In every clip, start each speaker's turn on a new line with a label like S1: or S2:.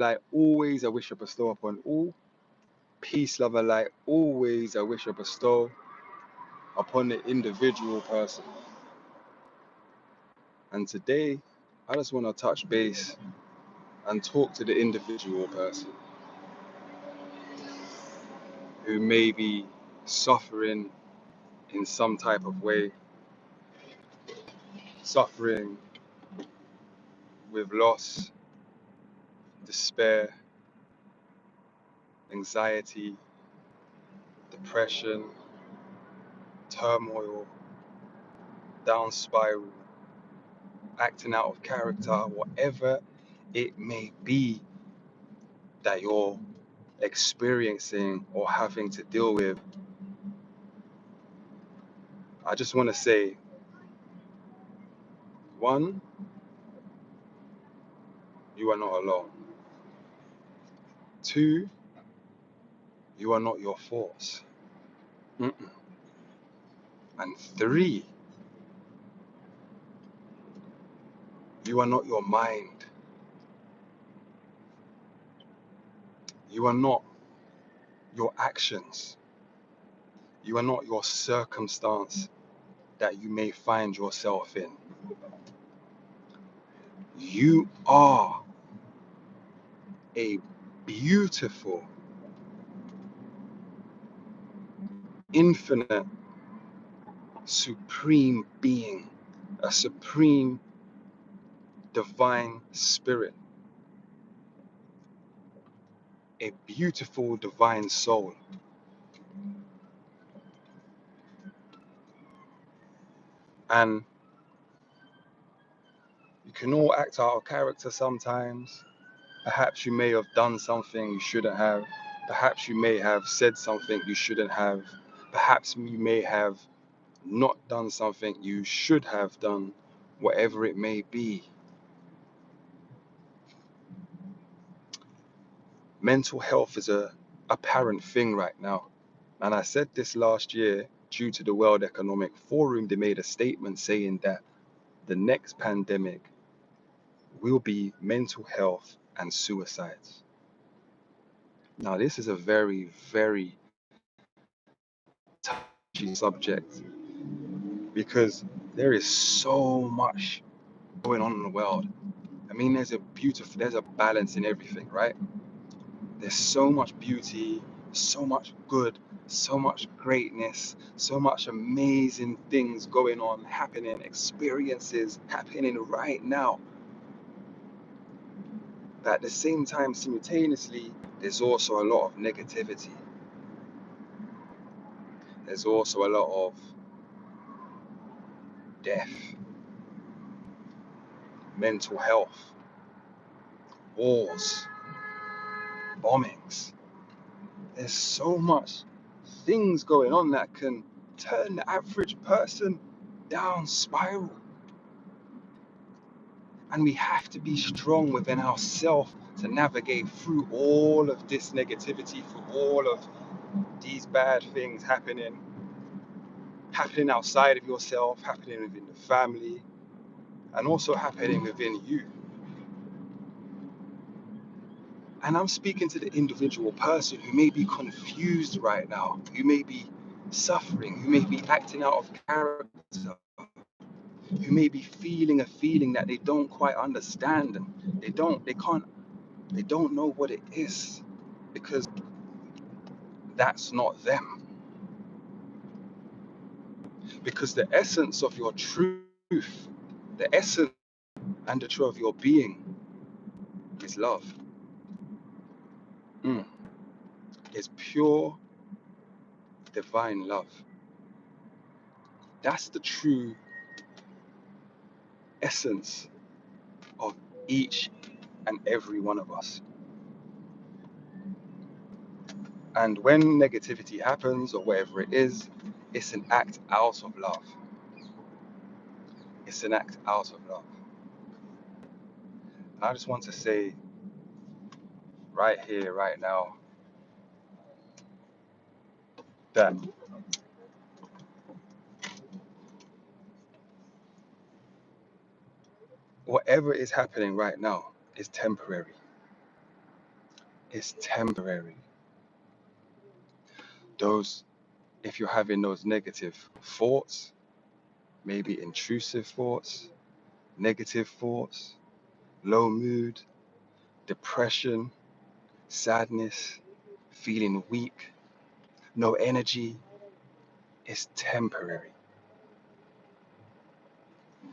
S1: light always I wish I bestow upon all. Peace, love, and light always I wish I bestow upon the individual person. And today, I just want to touch base and talk to the individual person who may be suffering in some type of way, suffering with loss, despair, anxiety, depression, turmoil, down spiral, acting out of character, whatever it may be that you're experiencing or having to deal with. I just want to say, one, you are not alone. Two, you are not your thoughts. Mm-mm. And three, you are not your mind. You are not your actions. You are not your circumstance that you may find yourself in. You are a beautiful, infinite, supreme being, a supreme divine spirit, a beautiful divine soul. And you can all act out of character sometimes. Perhaps you may have done something you shouldn't have. Perhaps you may have said something you shouldn't have. Perhaps you may have not done something you should have done, whatever it may be. Mental health is a apparent thing right now. And I said this last year due to the World Economic Forum. They made a statement saying that the next pandemic will be mental health and suicides. Now, this is a very, very touchy subject because there is so much going on in the world. I mean, there's a balance in everything, right? There's so much beauty, so much good, so much greatness, so much amazing things going on, happening, experiences happening right now. But at the same time, simultaneously, there's also a lot of negativity. There's also a lot of death, mental health, wars, bombings. There's so much things going on that can turn the average person down spiral. And we have to be strong within ourselves to navigate through all of this negativity, through all of these bad things happening outside of yourself, happening within the family, and also happening within you. And I'm speaking to the individual person who may be confused right now, who may be suffering, who may be acting out of character, who may be feeling a feeling that they don't quite understand, and they don't know what it is because that's not them. Because the essence of your truth, the essence and the truth of your being is love. Mm. It's pure divine love. That's the true essence of each and every one of us. And when negativity happens or whatever it is, it's an act out of love. It's an act out of love. And I just want to say right here, right now, that whatever is happening right now is temporary. is temporary. Those, if you're having those negative thoughts, maybe intrusive thoughts, negative thoughts, low mood, depression, sadness, feeling weak, no energy, is temporary.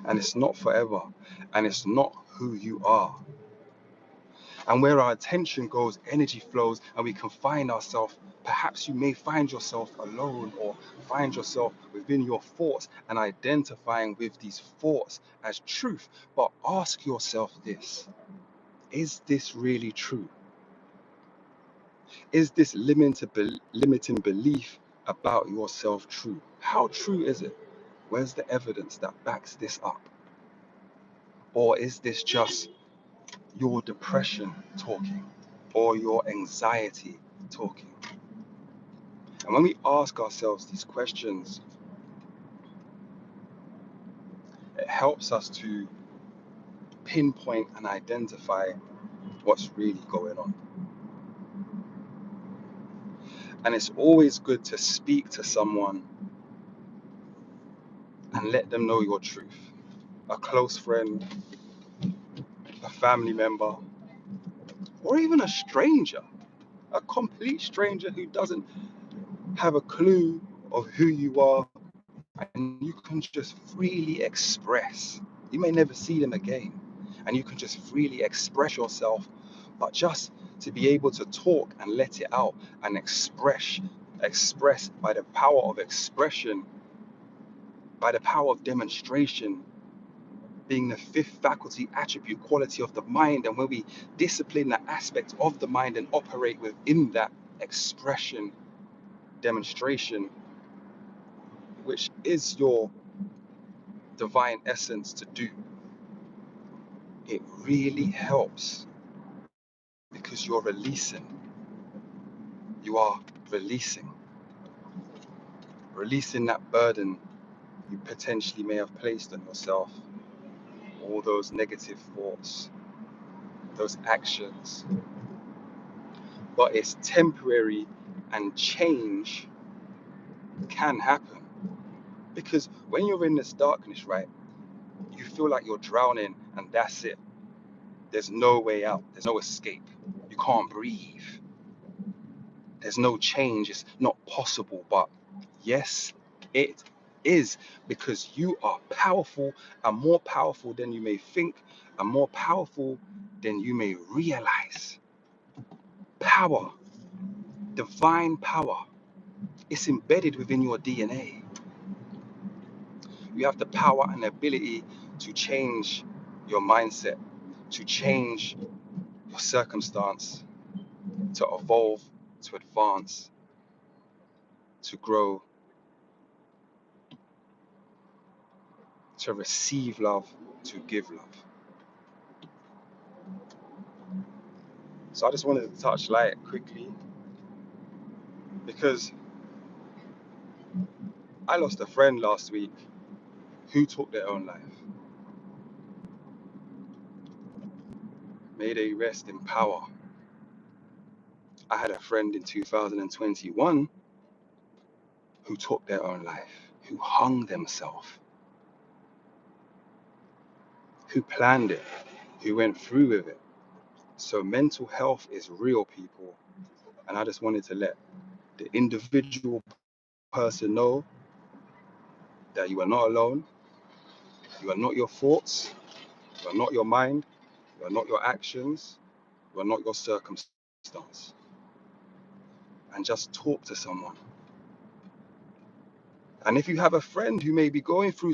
S1: And it's not forever. And it's not who you are. And where our attention goes, energy flows, and we can find ourselves. Perhaps you may find yourself alone or find yourself within your thoughts and identifying with these thoughts as truth. But ask yourself this: is this really true? Is this limiting belief about yourself true? How true is it? Where's the evidence that backs this up? Or is this just your depression talking or your anxiety talking? And when we ask ourselves these questions, it helps us to pinpoint and identify what's really going on. And it's always good to speak to someone and let them know your truth. A close friend, a family member, or even a stranger, a complete stranger who doesn't have a clue of who you are, and you can just freely express. You may never see them again, and you can just freely express yourself, but just to be able to talk and let it out and express by the power of expression, by the power of demonstration, being the fifth faculty attribute quality of the mind. And when we discipline that aspect of the mind and operate within that expression, demonstration, which is your divine essence to do, it really helps because you're releasing. You are releasing. Releasing that burden you potentially may have placed on yourself, all those negative thoughts, those actions. But it's temporary, and change can happen. Because when you're in this darkness, right, you feel like you're drowning and that's it. There's no way out. There's no escape. You can't breathe. There's no change. It's not possible. But yes, it is, because you are powerful, and more powerful than you may think, and more powerful than you may realize. Power, divine power, it's embedded within your DNA. You have the power and ability to change your mindset, to change your circumstance, to evolve, to advance, to grow, to receive love, to give love. So I just wanted to touch light quickly because I lost a friend last week who took their own life. May they rest in power. I had a friend in 2021 who took their own life, who hung themselves, who planned it, who went through with it. So mental health is real, people. And I just wanted to let the individual person know that you are not alone. You are not your thoughts. You are not your mind. You are not your actions. You are not your circumstance. And just talk to someone. And if you have a friend who may be going through